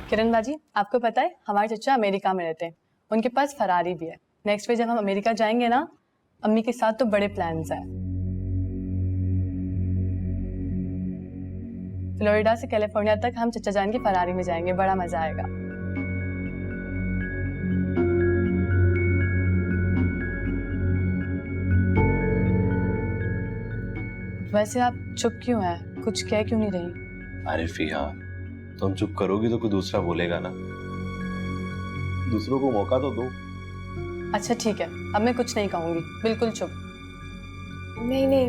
किरण बाजी, आपको पता है हमारे चचा अमेरिका में रहते हैं, उनके पास फरारी भी है। नेक्स्ट वीक जब हम अमेरिका जाएंगे ना, अम्मी के साथ तो बड़े प्लान्स हैं। फ्लोरिडा से कैलिफोर्निया तक हम चचा जान की फरारी में जाएंगे, बड़ा मजा आएगा। वैसे आप चुप क्यों हैं? कुछ कह क्यों नहीं रही? अरे फिया, तुम चुप करोगी तो कोई दूसरा बोलेगा ना, दूसरों को मौका तो दो। अच्छा ठीक है, अब मैं कुछ नहीं कहूंगी, बिल्कुल चुप। नहीं नहीं,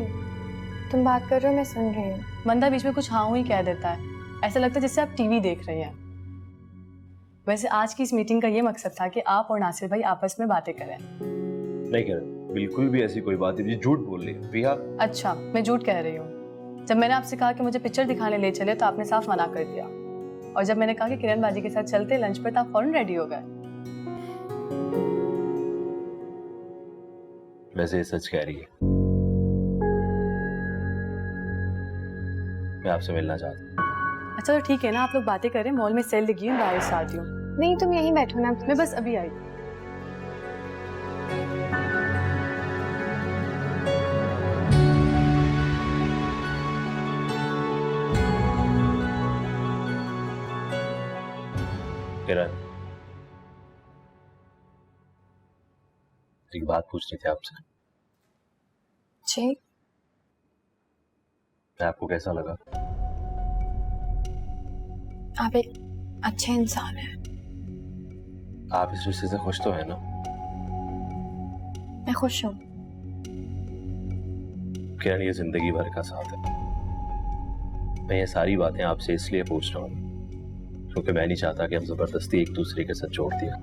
तुम बात कर रहे हो, मैं सुन रही हूँ। मंदा बीच में कुछ हाँ ही कह देता है, ऐसा लगता है जैसे आप टीवी देख रही हैं। वैसे आज की इस मीटिंग का ये मकसद था कि आप और नासिर भाई आपस में बातें करें। नहीं किरण, बिल्कुल भी ऐसी कोई बात नहीं, झूठ बोल रही है फिया। अच्छा, मैं झूठ कह रही हूँ। जब मैंने आपसे कहा कि मुझे पिक्चर दिखाने ले चले तो आपने साफ मना कर दिया, और जब मैंने कहा कि किरण बाजी के साथ चलते लंच पर तो आप फौरन रेडी हो गए। वैसे सच कह रही है, मैं आपसे मिलना चाहता हूँ। अच्छा तो ठीक है ना, आप लोग बातें करें, मॉल में सेल लगी है, बाहर से आती हूँ। नहीं तुम यहीं बैठो ना, मैं बस अभी आई। किरण, एक बात पूछनी थी आपसे। जी? आपको कैसा लगा? आप एक अच्छे इंसान हैं। आप इस रिश्ते से खुश तो है ना? मैं खुश हूँ। किरण, ये जिंदगी भर का साथ है। मैं ये सारी बातें आपसे इसलिए पूछ रहा हूँ क्योंकि मैं नहीं चाहता कि हम जबरदस्ती एक दूसरे के साथ जोड़ दिया।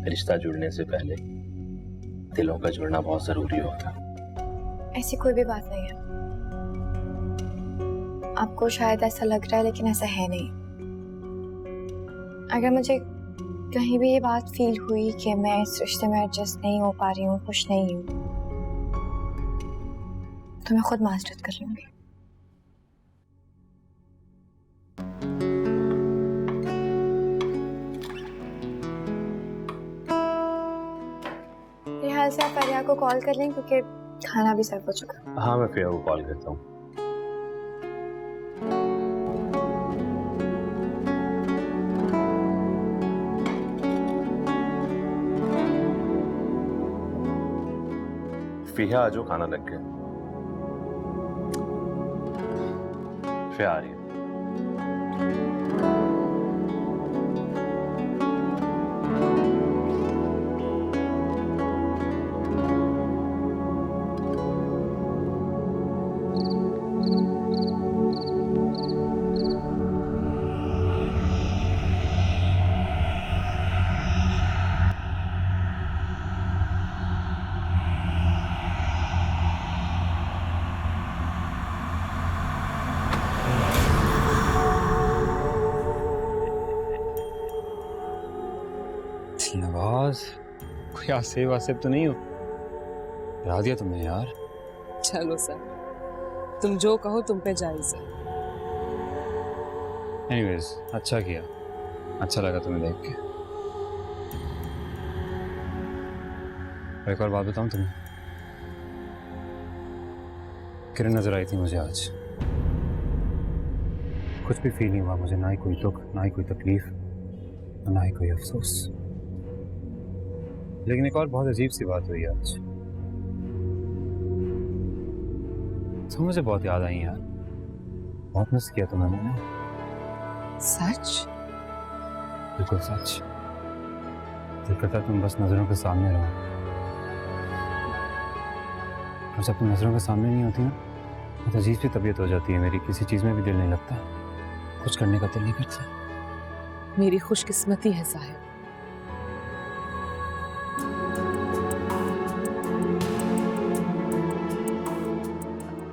रिश्ता जुड़ने से पहले दिलों का जुड़ना बहुत जरूरी होता है। ऐसी कोई भी बात नहीं है। आपको शायद ऐसा लग रहा है लेकिन ऐसा है नहीं। अगर मुझे कहीं भी ये बात फील हुई कि मैं इस रिश्ते में एडजस्ट नहीं हो पा रही हूँ, खुश नहीं हूँ, तो मैं खुद माजरत कर लूंगी। मेरे ख्याल से आप फरिया को कॉल कर लें क्योंकि खाना भी सर्व हो चुका। हाँ, मैं फिया को कॉल करता हूँ। फिया आज खाना लग गया। फिया आ रही है। नवाज, कोई आसेब वासेब तो नहीं हो? डरा दिया तुमने यार। चलो सर, तुम जो कहो तुम पे जायज है। एनीवेज, अच्छा किया, अच्छा लगा तुम्हें देख के। एक और बात बताऊं तुम्हें, किरण नजर आई थी मुझे आज। कुछ भी फील नहीं हुआ मुझे, ना ही कोई दुख, ना ही कोई तकलीफ, ना ही कोई अफसोस। लेकिन एक और बहुत अजीब सी बात हुई आज। तुम मुझे बहुत याद आई यार, बहुत मिस किया तुम्हें मैंने। सच? बिल्कुल सच। दिल करता तुम बस नजरों के सामने रहो, और जब तुम नजरों के सामने नहीं होती ना, तो अजीब सी तबीयत हो जाती है मेरी, किसी चीज में भी दिल नहीं लगता, कुछ करने का दिल नहीं करता। मेरी खुशकिस्मती है साहिब।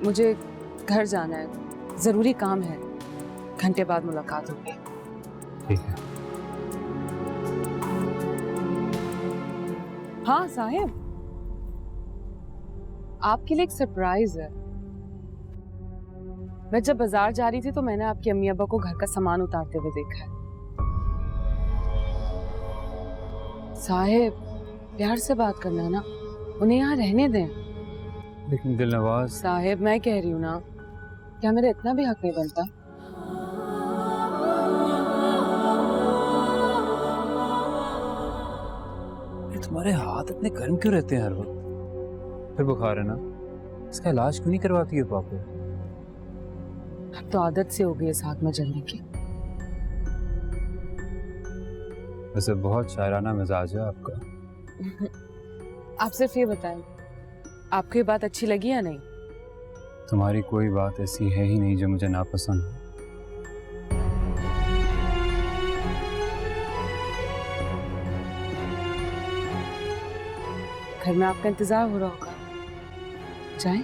मुझे घर जाना है, जरूरी काम है, घंटे बाद मुलाकात होगी। ठीक है। हाँ साहिब, आपके लिए एक सरप्राइज है। मैं जब बाजार जा रही थी तो मैंने आपकी अम्मी अब्बा को घर का सामान उतारते हुए देखा है। साहिब, प्यार से बात करना ना, उन्हें यहाँ रहने दें। लेकिन दिलनवाज, साहिब, मैं कह रही हूँ ना, क्या मेरा इतना भी हक नहीं बनता? ये तुम्हारे हाथ इतने गर्म क्यों रहते हैं हर वक्त? फिर बुखार है ना, इसका इलाज क्यों नहीं करवाती है पापा? अब तो आदत से हो गई इस हाथ में जलने की। वैसे बहुत शायराना मिजाज है आपका। आप सिर्फ ये बताएं, आपको ये बात अच्छी लगी या नहीं? तुम्हारी कोई बात ऐसी है ही नहीं जो मुझे नापसंद हो। घर में आपका इंतजार हो रहा होगा, जाएं?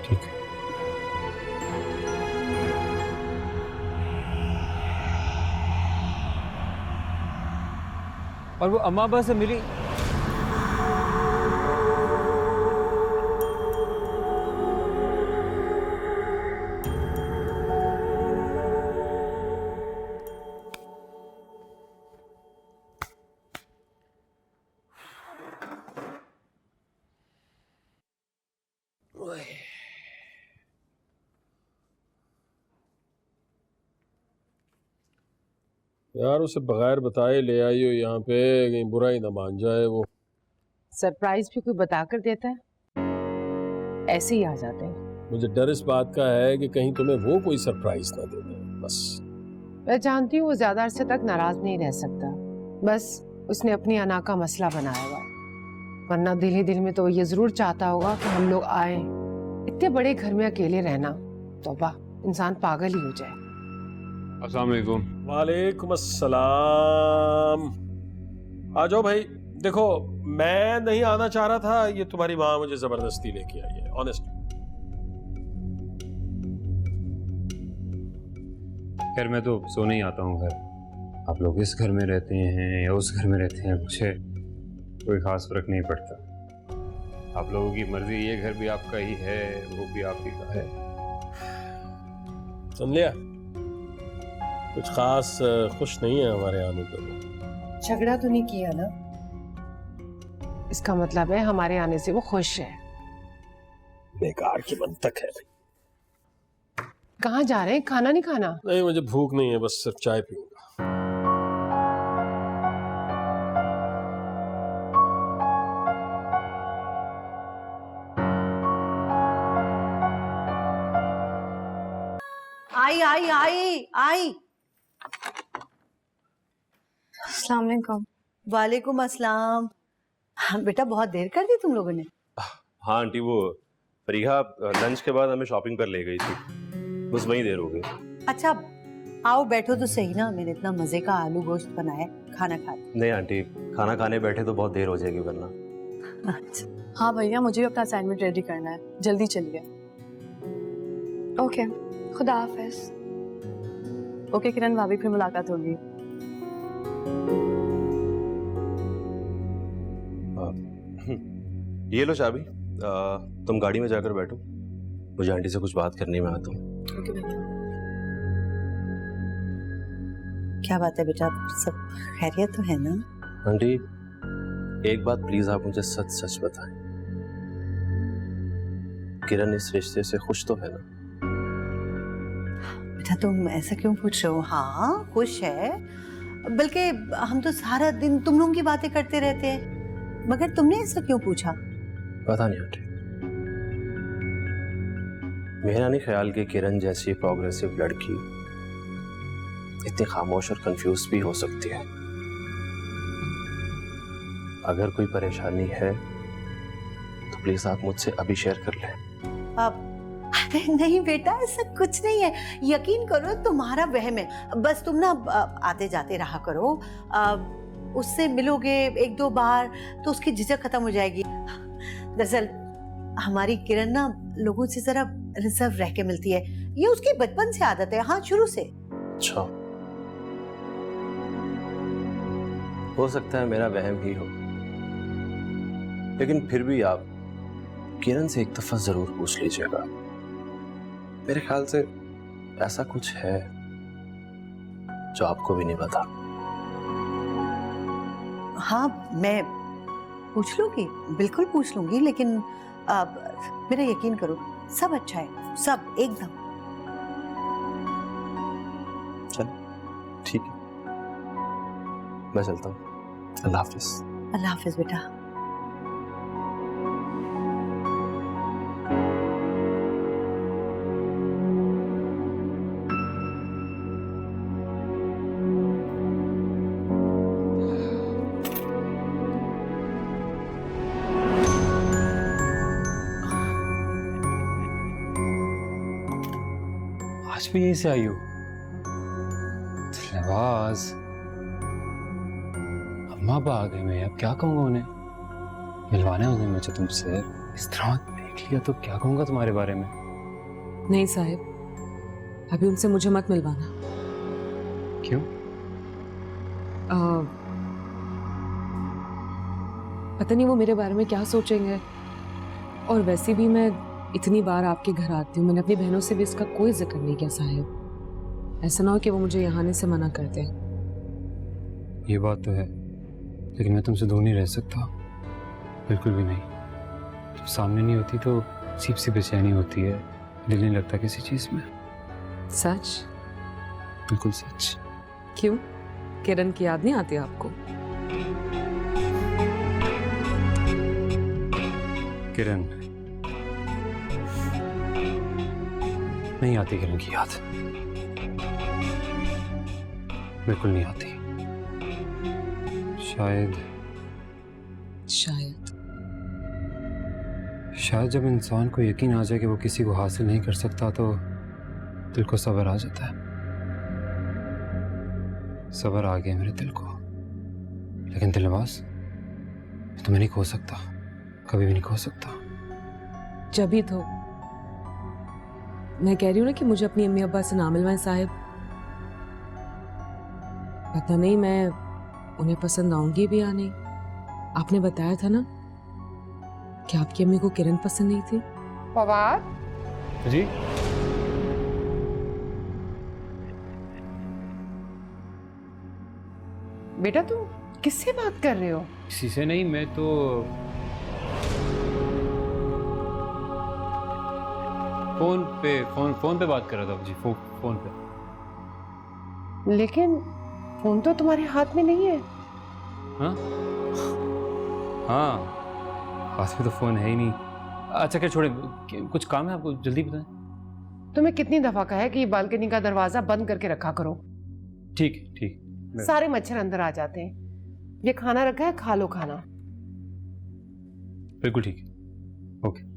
ठीक है। और वो अम्मा अब्बा से मिली? यार उसे बगैर बताए ले आई हो यहाँ पे, कहीं बुरा ही ना मान जाए वो। सरप्राइज भी कोई बताकर देता है? ऐसे ही आ जाते हैं। मुझे डर इस बात का है कि कहीं तुम्हें वो कोई सरप्राइज ना दे दे। बस मैं जानती हूँ वो ज्यादा अरसे तक नाराज नहीं रह सकता, बस उसने अपनी अना का मसला बनाया हुआ, वरना दिल ही दिल में तो ये जरूर चाहता होगा कि हम लोग आए। इतने बड़े घर में अकेले रहना, तौबा, इंसान पागल ही हो जाए। अस्सलाम वालेकुम। वालेकुम अस्सलाम। आ जाओ भाई। देखो, मैं नहीं आना चाह रहा था, ये तुम्हारी माँ मुझे जबरदस्ती लेके आई है, ऑनेस्ट। खैर मैं तो सोने ही आता हूँ घर। आप लोग इस घर में रहते हैं या उस घर में रहते हैं, मुझे कोई खास फर्क नहीं पड़ता। आप लोगों की मर्जी, ये घर भी आपका ही है, वो भी आप ही का है। सुन लिया? कुछ खास खुश नहीं है हमारे आने पर। झगड़ा तो नहीं किया ना? इसका मतलब है हमारे आने से वो खुश है। बेकार की मंतक है। कहाँ जा रहे हैं? खाना नहीं खाना? नहीं, मुझे भूख नहीं है, बस सिर्फ चाय पीऊंगा। आई आई आई आई। अस्सलाम वालेकुम। वालेकुम अस्सलाम। हाँ, बेटा बहुत देर कर दी तुम लोगों ने। हाँ आंटी, वो फरीहा लंच के बाद हमें शॉपिंग पर ले गई थी, बस वहीं देर हो गई। अच्छा आओ बैठो तो सही ना, मैंने इतना मजे का आलू गोश्त बनाया, खाना खा लो। नहीं आंटी, खाना खाने बैठे तो बहुत देर हो जाएगी वरना। अच्छा हाँ भैया, मुझे भी अपना असाइनमेंट रेडी करना है, जल्दी चलिए। ओके, खुदा हाफिज। ओके किरण भाभी, फिर मुलाकात होगी। ये लो चाबी, तुम गाड़ी में जाकर बैठो, मुझे आंटी से कुछ बात करनी, मैं आता हूँ। ओके भैया। क्या बात है बेटा, सब खैरियत तो है ना? आंटी एक बात प्लीज आप मुझे सच सच बताएं, किरण इस रिश्ते से खुश तो है ना? बेटा तुम ऐसा क्यों पूछ रहे हो? हाँ खुश है, बल्कि हम तो सारा दिन तुम लोगों की बातें करते रहते हैं, मगर तुमने ऐसा क्यों पूछा? पता नहीं आंटी, मेरा नहीं ख्याल कि किरण जैसी प्रोग्रेसिव लड़की इतनी खामोश और कंफ्यूज भी हो सकती है। अगर कोई परेशानी है तो प्लीज आप मुझसे अभी शेयर कर लें। अब अरे नहीं बेटा, ऐसा कुछ नहीं है, यकीन करो तुम्हारा वहम है। बस तुम ना आते जाते रहा करो, उससे मिलोगे एक दो बार तो उसकी झिझक खत्म हो जाएगी। दरअसल हमारी किरण ना लोगों से जरा रिजर्व रह के मिलती है, ये उसकी बचपन से आदत है। हाँ शुरू से। अच्छा, हो सकता है मेरा वहम ही हो, लेकिन फिर भी आप किरण से एक दफा जरूर पूछ लीजिएगा मेरे ख्याल से ऐसा कुछ है जो आपको भी नहीं पता। हाँ, मैं पूछ लूंगी, बिल्कुल पूछ लूंगी, लेकिन मेरा यकीन करो, सब अच्छा है, सब एकदम। चल ठीक है, मैं चलता हूँ। अल्लाह हाफिज। अल्लाह हाफिज बेटा। आज भी यहीं से आई हो? नवाज, अम्मा बा आ गए। मैं अब क्या कहूँगा उन्हें? मिलवाना है उन्हें मुझे तुमसे। इस तरह देख लिया तो क्या कहूँगा तुम्हारे बारे में? नहीं साहिब, अभी उनसे मुझे मत मिलवाना। क्यों? पता नहीं वो मेरे बारे में क्या सोचेंगे। और वैसे भी मैं इतनी बार आपके घर आती हूँ, मैंने अपनी बहनों से भी इसका कोई जिक्र नहीं किया साहिब। ऐसा ना हो कि वो मुझे यहाँ आने से मना कर दें। ये बात तो है, लेकिन मैं तुमसे दूर नहीं रह सकता, बिल्कुल भी नहीं। तुम सामने नहीं होती तो अजीब सी बेचैनी होती है, दिल नहीं लगता किसी चीज़ में। सच? बिल्कुल सच। क्यों? किरण की याद नहीं आती आपको? किरण नहीं आती, किरण की याद बिल्कुल नहीं आती। शायद जब इंसान को यकीन आ जाए कि वो किसी को हासिल नहीं कर सकता तो दिल को सब्र आ जाता है। सब्र आ गया मेरे दिल को, लेकिन दिलवास तुम्हें नहीं खो सकता, कभी भी नहीं खो सकता। जब ही तो मैं कह रही हूँ ना कि मुझे अपनी अम्मी अब्बा से ना मिलवाएं साहिब। पता नहीं मैं उन्हें पसंद आऊंगी भी या नहीं। आपने बताया था ना कि आपकी अम्मी को किरण पसंद नहीं थी। फवाद, जी? बेटा तुम किससे बात कर रहे हो? किसी से नहीं, मैं तो फोन पे बात कर रहा था जी। फोन पे। लेकिन फोन तो तुम्हारे हाथ में नहीं है। हाँ हाँ, हाथ में तो फोन है ही नहीं। अच्छा क्या, छोड़े, कुछ काम है आपको, जल्दी बताएं। तुम्हें कितनी दफा कहा है कि बालकनी का दरवाजा बंद करके रखा करो। ठीक। सारे मच्छर अंदर आ जाते हैं। ये खाना रखा है, खा लो खाना। बिल्कुल ठीक, ओके।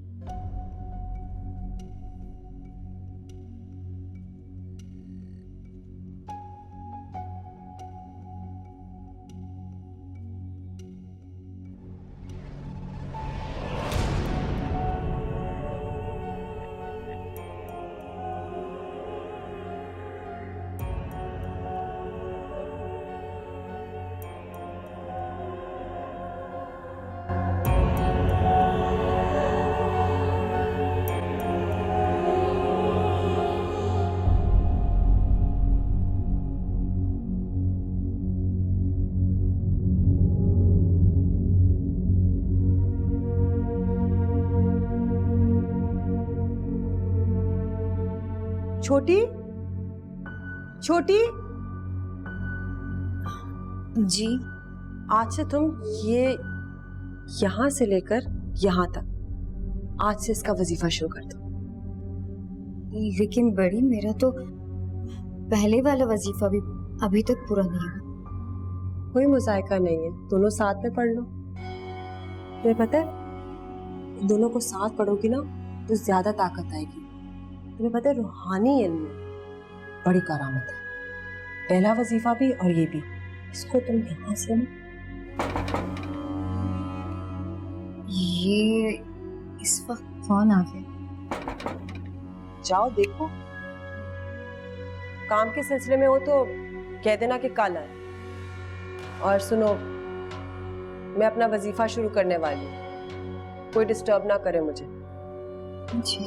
छोटी जी, आज से तुम ये यहाँ से लेकर यहाँ तक आज से इसका वजीफा शुरू कर दो। लेकिन बड़ी, मेरा तो पहले वाला वजीफा भी अभी तक पूरा नहीं हुआ। कोई मुजायका नहीं है, दोनों साथ में पढ़ लो। तुम्हें पता है, दोनों को साथ पढ़ोगी ना तो ज्यादा ताकत आएगी। तुम्हें पता है, रूहानी इल्म में बड़ी करामत है। पहला वजीफा भी और ये भी, इसको तुम यहाँ से ना, ये इस वक्त कौन आ गया? जाओ देखो। काम के सिलसिले में हो तो कह देना कि कल आए। और सुनो, मैं अपना वजीफा शुरू करने वाली हूँ, कोई डिस्टर्ब ना करे मुझे। जी।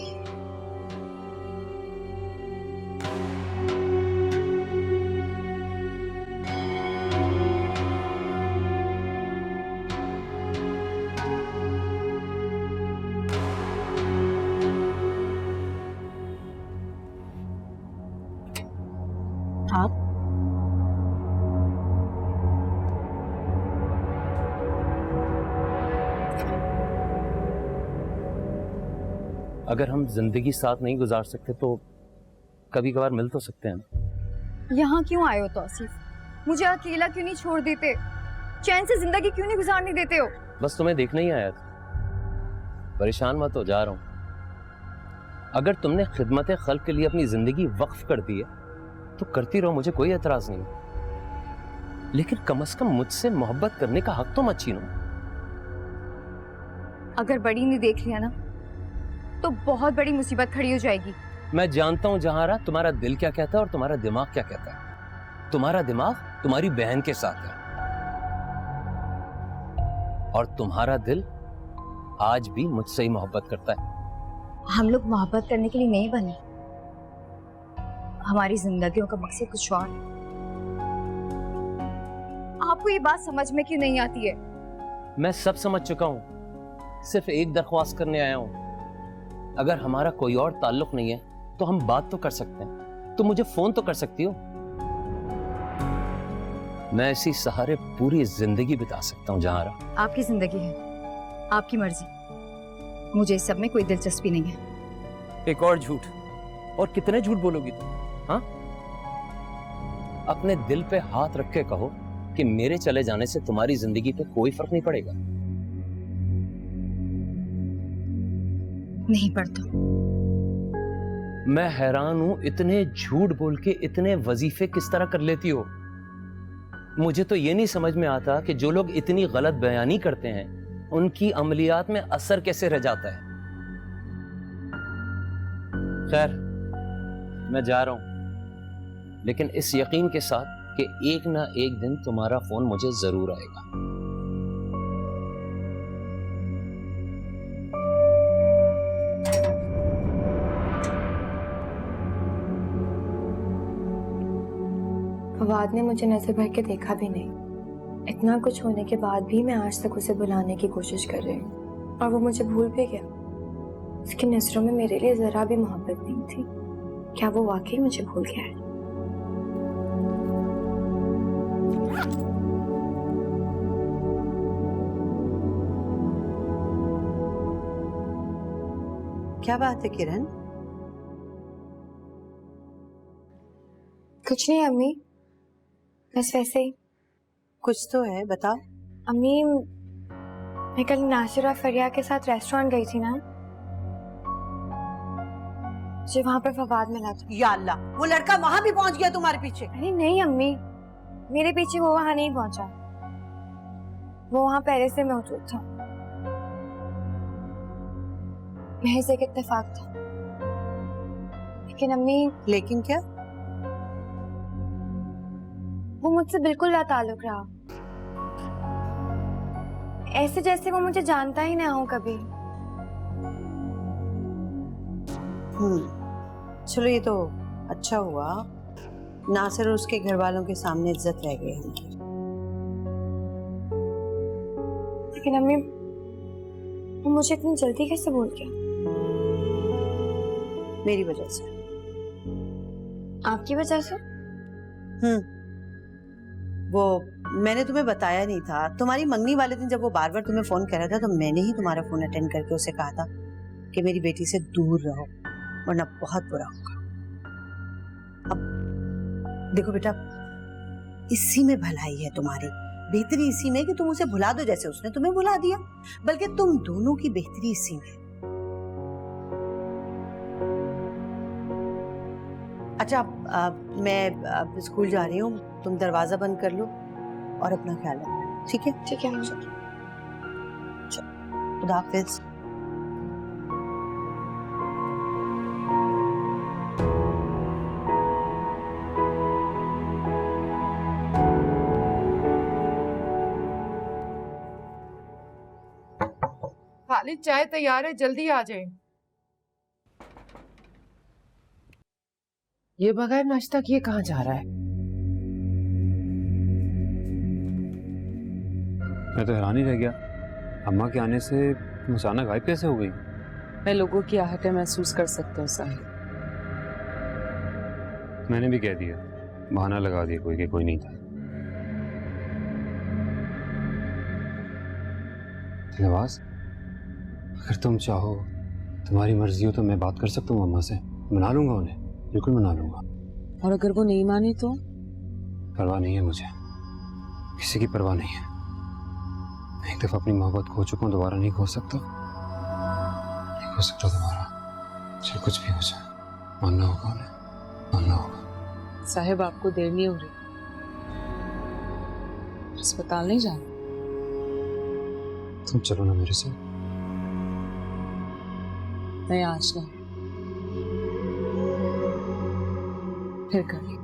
अगर हम जिंदगी साथ नहीं गुजार सकते तो कभी कभार मिल तो सकते हैं। यहाँ क्यों आए हो तौसीफ? मुझे अकेला क्यों नहीं छोड़ देते? चैन से जिंदगी क्यों नहीं गुजारने देते हो? बस तुम्हें देखने ही आया था। परेशान मत हो, जा रहा हूं। अगर तुमने खिदमत खल्क के लिए अपनी जिंदगी वक्फ कर दी है तो करती रहो, मुझे कोई एतराज नहीं, लेकिन कम से कम मुझसे मोहब्बत करने का हक तो मत छीनो। अगर बड़ी ने देख लिया ना तो बहुत बड़ी मुसीबत खड़ी हो जाएगी। मैं जानता हूं जहारा तुम्हारा दिल क्या कहता है और तुम्हारा दिमाग क्या कहता है। तुम्हारा दिमाग तुम्हारी बहन के साथ है और तुम्हारा दिल आज भी मुझसे ही मोहब्बत करता है। हम लोग मोहब्बत करने के लिए नहीं बने, हमारी जिंदगियों का मकसद कुछ और है। आपको ये बात समझ में क्यों नहीं आती है? मैं सब समझ चुका हूं, सिर्फ एक दरख्वास्त करने आया हूं। अगर हमारा कोई और ताल्लुक नहीं है तो हम बात तो कर सकते हैं। तुम मुझे फोन तो कर सकती हो। मैं इसी सहारे पूरी जिंदगी बिता सकता हूं जहारा। आपकी जिंदगी है, आपकी मर्जी, मुझे इस सब में कोई दिलचस्पी नहीं है। एक और झूठ, और कितने झूठ बोलोगी तुम? हाँ, अपने दिल पे हाथ रख के कहो कि मेरे चले जाने से तुम्हारी जिंदगी पे कोई फर्क नहीं पड़ेगा। नहीं पड़ता। मैं हैरान हूं, इतने झूठ बोल के इतने वजीफे किस तरह कर लेती हो। मुझे तो ये नहीं समझ में आता कि जो लोग इतनी गलत बयानी करते हैं उनकी अमलियात में असर कैसे रह जाता है। खैर, मैं जा रहा हूं, लेकिन इस यकीन के साथ कि एक ना एक दिन तुम्हारा फोन मुझे जरूर आएगा। फवाद ने मुझे नजर भर के देखा भी नहीं। इतना कुछ होने के बाद भी मैं आज तक उसे बुलाने की कोशिश कर रही हूँ और वो मुझे भूल भी गया। उसकी नजरों में मेरे लिए जरा भी मोहब्बत नहीं थी। क्या वो वाकई मुझे भूल गया है? क्या बात है किरण? कुछ नहीं अम्मी, बस वैसे ही। कुछ तो है, बताओ। अम्मी, मैं कल नासिर और फरिया के साथ रेस्टोरेंट गई थी ना, मुझे वहां पर फवाद मिला था। या अल्लाह, वो लड़का वहां भी पहुंच गया तुम्हारे पीछे? अरे नहीं अम्मी, मेरे पीछे वो वहां नहीं पहुंचा, वो वहां पहले से मौजूद था। महज एक इत्तेफाक था। लेकिन अम्मी, लेकिन क्या? वो मुझसे बिल्कुल लाताल्लुक रहा, ऐसे जैसे वो मुझे जानता ही ना हो कभी। चलो, ये तो अच्छा हुआ, नासिर और उसके घर वालों के सामने इज्जत रह गई उनकी। लेकिन अम्मी, वो मुझे इतनी जल्दी कैसे भूल गया? मेरी वजह से। आपकी वजह से? वो मैंने तुम्हें बताया नहीं था, तुम्हारी मंगनी वाले दिन जब वो बार बार तुम्हें फोन कर रहा था तो मैंने ही तुम्हारा फोन अटेंड करके उसे कहा था कि मेरी बेटी से दूर रहो वरना बहुत बुरा होगा। अब देखो बेटा, इसी में भलाई है तुम्हारी, बेहतरी इसी में कि तुम उसे भुला दो जैसे उसने तुम्हें भुला दिया। बल्कि तुम दोनों की बेहतरी इसी में। अच्छा, मैं स्कूल जा रही हूँ, तुम दरवाजा बंद कर लो और अपना ख्याल रखना, ठीक है? ठीक है मुझे। खुदा हाफिज। खालिद, चाय तैयार है, जल्दी आ जाए। ये बगैर नाश्ता किए कहाँ जा रहा है? मैं तो हैरान ही रह गया, अम्मा के आने से तुम अचानक गायब कैसे हो गई? मैं लोगों की आहटें महसूस कर सकता हूँ साहिब। मैंने भी कह दिया, बहाना लगा दिया कोई कि कोई नहीं था। नवाज, अगर तुम चाहो तुम्हारी मर्जी हो तो मैं बात कर सकता हूँ अम्मा से, मना लूंगा उन्हें, बिल्कुल मना लूंगा। और अगर वो नहीं माने तो? परवाह नहीं है मुझे, किसी की परवाह नहीं है। मैं एक दफा अपनी मोहब्बत खो चुका हूँ, दोबारा नहीं खो सकता, नहीं खो सकता दोबारा, चाहे कुछ भी हो जाए। मानना होगा उन्हें, मानना होगा। साहिब आपको देर नहीं हो रही? अस्पताल नहीं जाना? तुम चलो ना मेरे साथ। मैं आज नहीं, फिर कभी।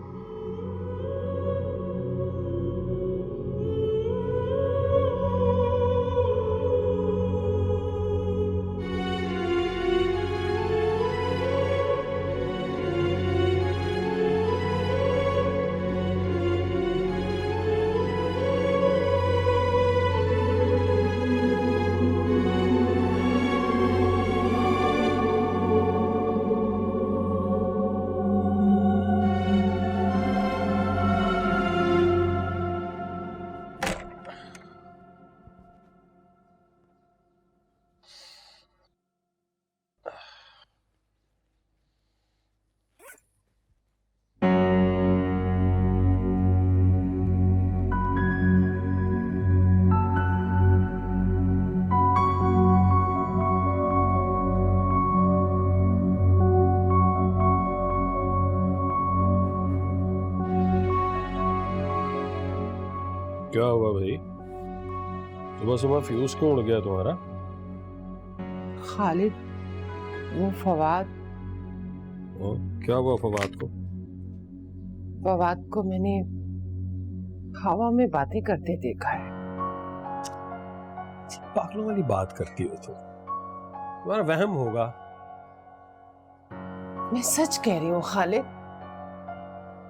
क्या हुआ भाई, सुबह सुबह फ्यूज क्यों उड़ गया तुम्हारा? खालिद, वो फवाद, क्या हुआ फवाद को? फवाद को मैंने हवा में बातें करते देखा है। पागलों वाली बात करती हो तुम, तुम्हारा वहम होगा। मैं सच कह रही हूँ खालिद,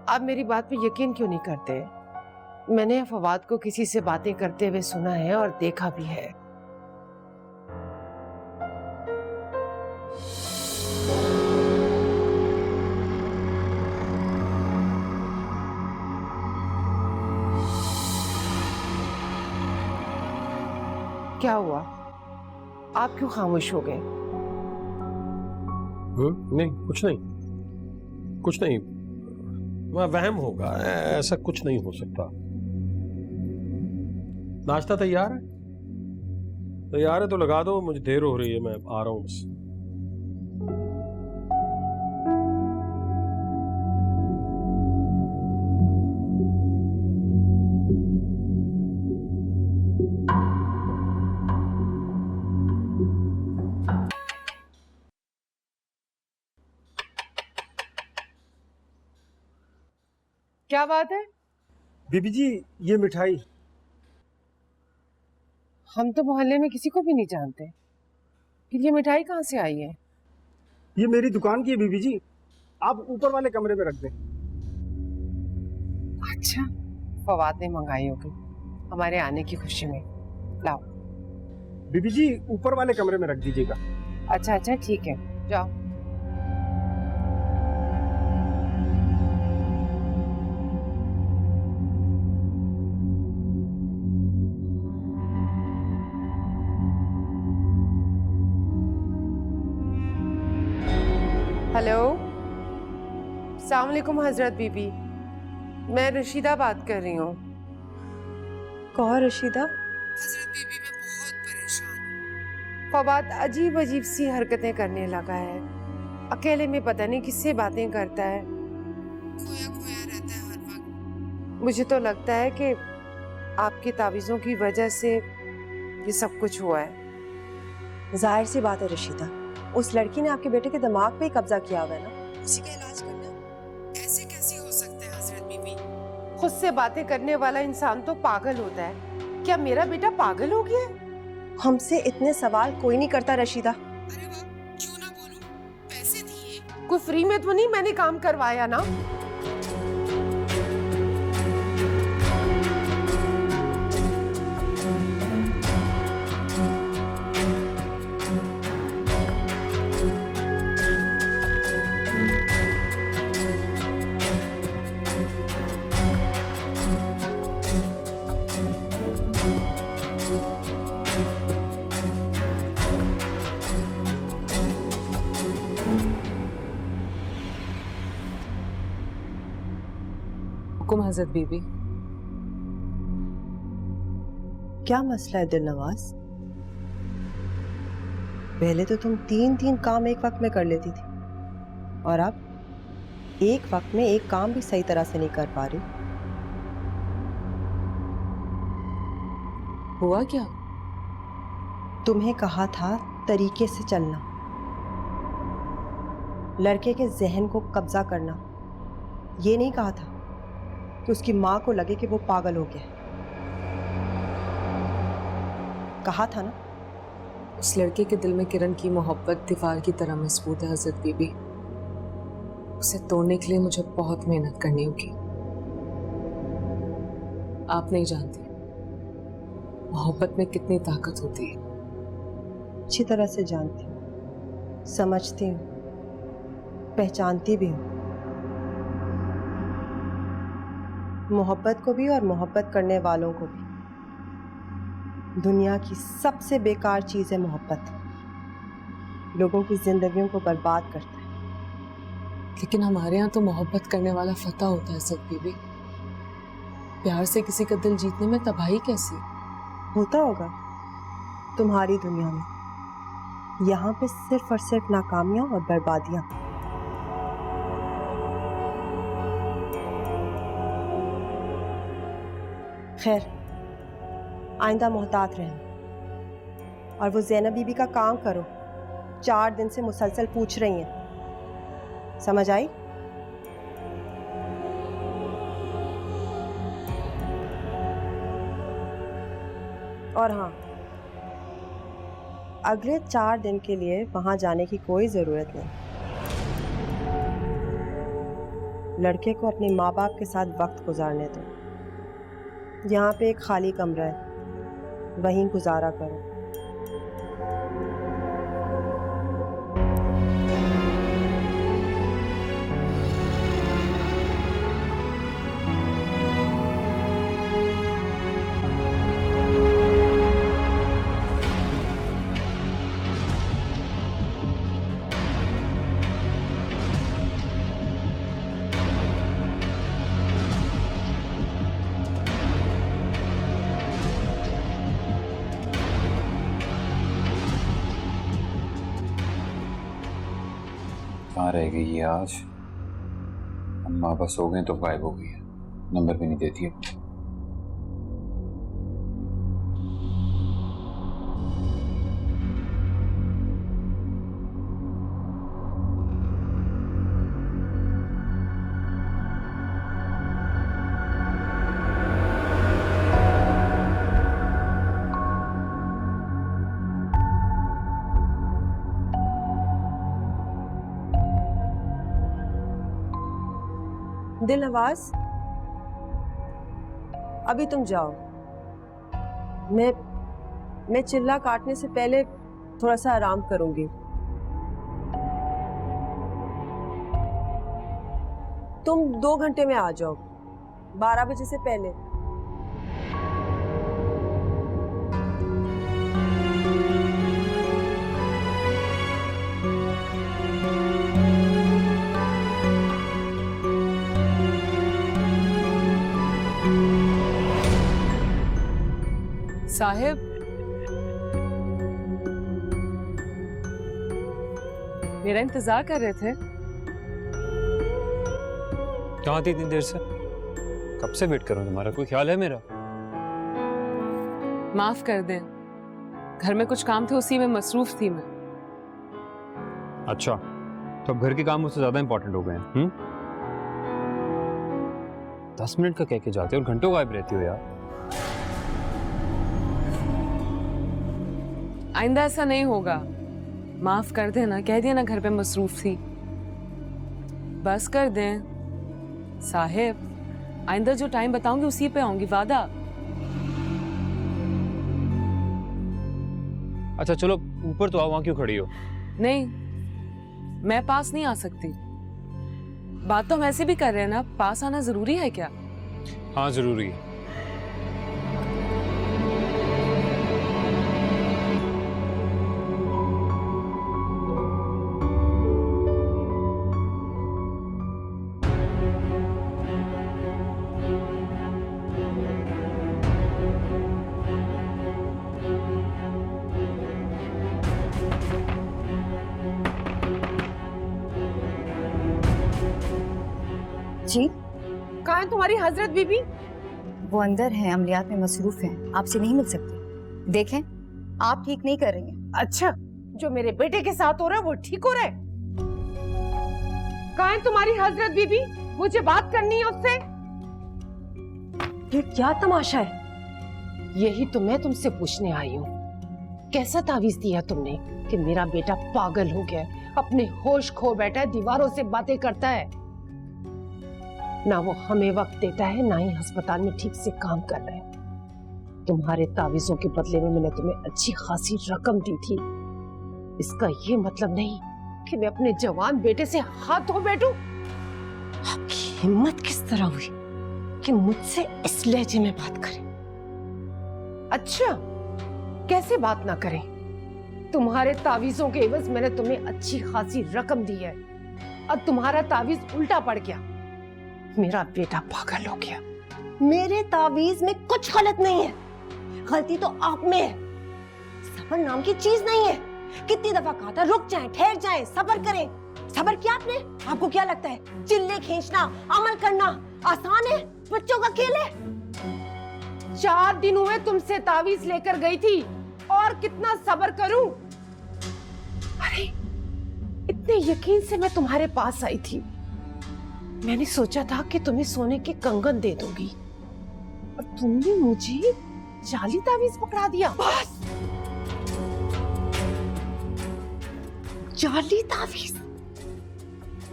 आप मेरी बात पे यकीन क्यों नहीं करते? मैंने फवाद को किसी से बातें करते हुए सुना है और देखा भी है। क्या हुआ, आप क्यों खामोश हो गए? नहीं, कुछ नहीं, कुछ नहीं, वह वहम होगा, ऐसा कुछ नहीं हो सकता। नाश्ता तैयार है? तैयार है तो लगा दो, मुझे देर हो रही है, मैं आ रहा हूं बस। क्या बात है? बीबी जी, ये मिठाई। हम तो मोहल्ले में किसी को भी नहीं जानते, फिर ये मिठाई कहाँ से आई है? ये मेरी दुकान की है बीबी जी, आप ऊपर वाले कमरे में रख दें। अच्छा, फवाद ने मंगाई होगी हमारे आने की खुशी में। लाओ। बीबी जी, ऊपर वाले कमरे में रख दीजिएगा। अच्छा अच्छा, ठीक है, जाओ। हेलो, अस्सलाम वालेकुम हजरत बीबी, मैं रशीदा बात कर रही हूँ। कौन रशीदा? हजरत बीबी, मैं बहुत परेशान हूँ। फवाद अजीब अजीब सी हरकतें करने लगा है, अकेले में पता नहीं किससे बातें करता है, खोया खोया रहता है हर वक्त। मुझे तो लगता है कि आपकी तावीज़ों की वजह से ये सब कुछ हुआ है। जाहिर सी बात है रशीदा, उस लड़की ने आपके बेटे के दिमाग पे ही कब्जा किया हुआ है ना। उसी का इलाज करना ऐसे कैसे हो सकता है हजरत बीबी? खुद से बातें करने वाला इंसान तो पागल होता है, क्या मेरा बेटा पागल हो गया है? हमसे इतने सवाल कोई नहीं करता रशीदा। अरे वाह, क्यों ना बोलूं, पैसे दिए, कोई फ्री में तो नहीं मैंने काम करवाया ना। हुक्म हजरत बीबी। क्या मसला है दिलनवाज? पहले तो तुम 3 काम एक वक्त में कर लेती थी और अब एक वक्त में एक काम भी सही तरह से नहीं कर पा रही। हुआ क्या? तुम्हें कहा था तरीके से चलना, लड़के के जहन को कब्जा करना। ये नहीं कहा था कि उसकी माँ को लगे कि वो पागल हो गया। कहा था ना? उस लड़के के दिल में किरण की मोहब्बत दीवार की तरह मजबूत है हजरत बीबी। उसे तोड़ने के लिए मुझे बहुत मेहनत करनी होगी। आप नहीं जानती मोहब्बत में कितनी ताकत होती है। अच्छी तरह से जानती हूँ, समझती हूँ, पहचानती भी हूँ। मोहब्बत को भी और मोहब्बत करने वालों को भी। दुनिया की सबसे बेकार चीज़ है मोहब्बत। लोगों की जिंदगियों को बर्बाद करता है। लेकिन हमारे यहाँ तो मोहब्बत करने वाला फतह होता है हजरत बीबी। प्यार से किसी का दिल जीतने में तबाही कैसी? होता होगा तुम्हारी दुनिया में। यहाँ पे सिर्फ और सिर्फ नाकामियां और बर्बादियां। खैर, आइंदा मोहतात रहना। और वो ज़ैनब बीबी का काम करो। 4 दिन से मुसलसल पूछ रही हैं। समझ आई? और हाँ, अगले 4 दिन के लिए वहां जाने की कोई जरूरत नहीं। लड़के को अपने माँ बाप के साथ वक्त गुजारने दो। यहाँ पे एक खाली कमरा है, वहीं गुजारा करो। कहाँ रह गई ये आज? अम्मा बस हो गए तो गायब हो गई है, नंबर भी नहीं देती है। दिलनवाज, अभी तुम जाओ। मैं चिल्ला काटने से पहले थोड़ा सा आराम करूंगी। तुम 2 घंटे में आ जाओ, 12 बजे से पहले। साहिब, मेरा इंतजार कर रहे थे? कहाँ थी इतनी देर से? कब से वेट कर रहा हूँ तुम्हारा, कोई ख्याल है मेरा? माफ कर दें, घर में कुछ काम थे, उसी में मसरूफ थी मैं। अच्छा, तो अब घर के काम मुझसे ज्यादा इंपॉर्टेंट हो गए हैं? 10 मिनट का कह के जाते हो और घंटों गायब रहती हो यार। आइंदा ऐसा नहीं होगा, माफ कर देना। कह दिया ना घर पे मसरूफ थी, बस कर दें। साहिब, आइंदा जो टाइम बताऊंगी उसी पे आऊंगी, वादा। अच्छा चलो ऊपर तो आओ, वहां क्यों खड़ी हो? नहीं, मैं पास नहीं आ सकती। बात तो हम ऐसे भी कर रहे हैं ना, पास आना जरूरी है क्या? हाँ जरूरी है। जी कहाँ है तुम्हारी हजरत बीबी? वो अंदर हैं, अमलियात में मसरूफ हैं, आपसे नहीं मिल सकती। देखें आप ठीक नहीं कर रही हैं। अच्छा, जो मेरे बेटे के साथ हो रहा है वो ठीक हो रहा है? कहाँ है तुम्हारी हजरत बीबी? मुझे बात करनी है उससे। ये क्या तमाशा है? यही तो मैं तुमसे पूछने आई हूँ। कैसा तावीज दिया तुमने कि मेरा बेटा पागल हो गया, अपने होश खो बैठा है, दीवारों से बातें करता है, ना वो हमें वक्त देता है, ना ही अस्पताल में ठीक से काम कर रहा है। तुम्हारे तावीजों के बदले में मैंने तुम्हें अच्छी खासी रकम दी थी। इसका ये मतलब नहीं कि मैं अपने जवान बेटे से हाथ धो बैठूं। आपकी हिम्मत किस तरह हुई कि मुझसे इस लहजे में बात करें? अच्छा, कैसे बात ना करें? तुम्हारे तावीजों के एवज मैंने तुम्हें अच्छी खासी रकम दी है, अब तुम्हारा तावीज उल्टा पड़ गया, मेरा बेटा पागल हो गया। मेरे तावीज में कुछ गलत नहीं है, गलती तो आप में है। सब्र नाम की चीज नहीं है। कितनी दफा कहा था रुक जाएं, ठहर जाएं, सब्र करें। सब्र किया आपने? आपको क्या लगता है चिल्ले खींचना, अमल करना आसान है? बच्चों का खेल है। 4 दिन हुए तुमसे तावीज लेकर गई थी, और कितना सब्र करूं? अरे इतने यकीन से मैं तुम्हारे पास आई थी। मैंने सोचा था कि तुम्हें सोने के कंगन दे दूंगी, और तुमने मुझे जाली तावीज पकड़ा दिया। बस जाली तावीज?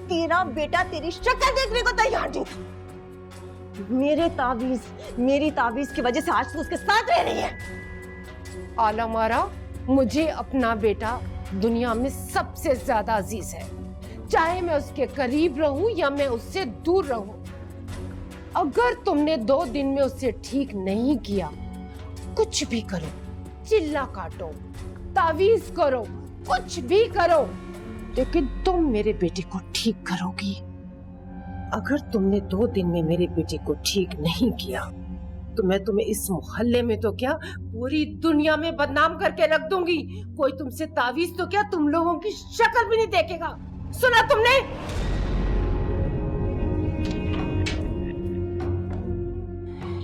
तेरा बेटा तेरी शक्ल देखने को तैयार नहीं था। मेरी तावीज की वजह से आज तो उसके साथ रह रही है। आलम आरा, मुझे अपना बेटा दुनिया में सबसे ज्यादा अजीज है, चाहे मैं उसके करीब रहूं या मैं उससे दूर रहूं। अगर तुमने 2 दिन में उससे ठीक नहीं किया, कुछ भी करो, चिल्ला काटो, तावीज करो, कुछ भी करो, लेकिन तुम मेरे बेटे को ठीक करोगी। अगर तुमने 2 दिन में मेरे बेटे को ठीक नहीं किया, तो मैं तुम्हें इस मोहल्ले में तो क्या, पूरी दुनिया में बदनाम करके रख दूंगी। कोई तुमसे तावीज तो क्या, तुम लोगों की शक्ल भी नहीं देखेगा। सुना तुमने?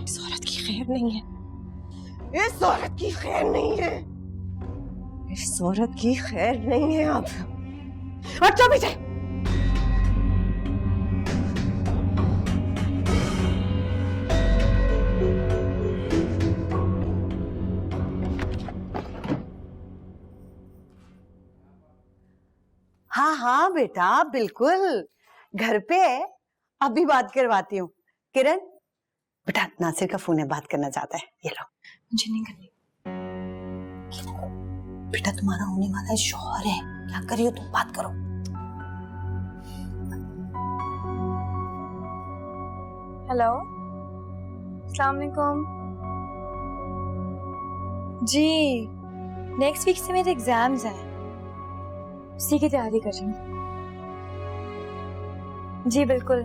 इस औरत की खैर नहीं है, इस औरत की खैर नहीं है, इस औरत की खैर नहीं है। आप अच्छा पीछे। हाँ हाँ बेटा, बिल्कुल घर पे है, अभी बात करवाती हूँ। किरण बेटा, नासिर का फोन है, बात करना चाहता है। ये लो। मुझे नहीं करनी। बेटा तुम्हारा होने वाला शौहर है, क्या करियो तुम, बात करो। हेलो, अस्सलाम वालेकुम। जी, नेक्स्ट वीक से मेरे एग्जाम्स हैं, उसी की तैयारी कर रही हूँ। जी बिल्कुल,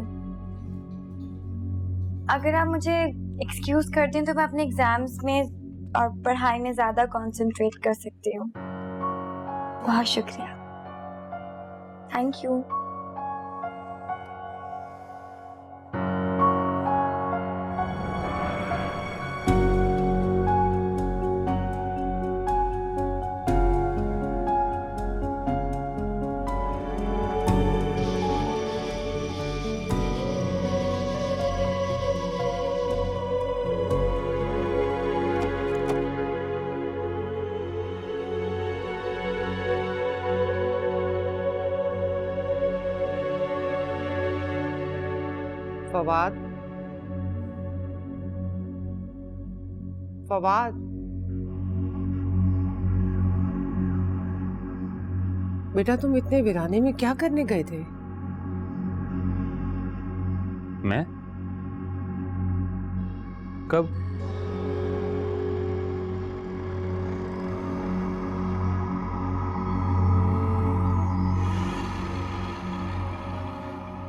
अगर आप मुझे एक्सक्यूज कर दें तो मैं अपने एग्जाम्स में और पढ़ाई में ज्यादा कंसंट्रेट कर सकती हूँ। बहुत शुक्रिया, थैंक यू। फवाद, फवाद, बेटा तुम इतने वीराने में क्या करने गए थे? मैं? कब?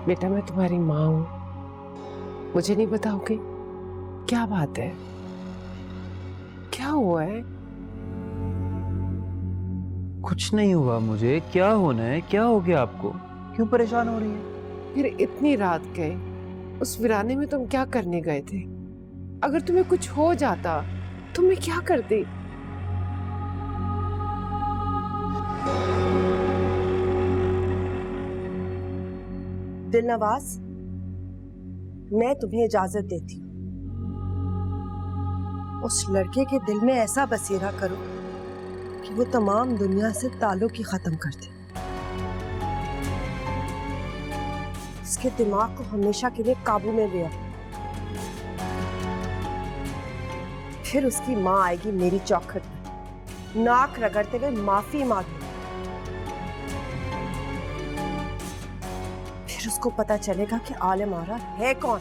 बेटा मैं तुम्हारी माँ हूं, मुझे नहीं बताओगे? क्या बात है, क्या हुआ है? कुछ नहीं हुआ मुझे, क्या होना है? क्या हो गया आपको? क्यों परेशान हो रही है? फिर इतनी रात गए, उस वीराने में तुम क्या करने गए थे? अगर तुम्हें कुछ हो जाता तो मैं क्या करती? दिलनवाज, मैं तुम्हें इजाजत देती हूँ। उस लड़के के दिल में ऐसा बसेरा करो कि वो तमाम दुनिया से ताल्लुक ही खत्म कर दे। उसके दिमाग को हमेशा के लिए काबू में ले आओ। फिर उसकी माँ आएगी मेरी चौखट पर, नाक रगड़ते हुए माफी मांगे। फिर उसको पता चलेगा कि आलम आरा है कौन।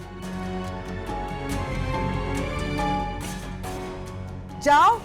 जाओ।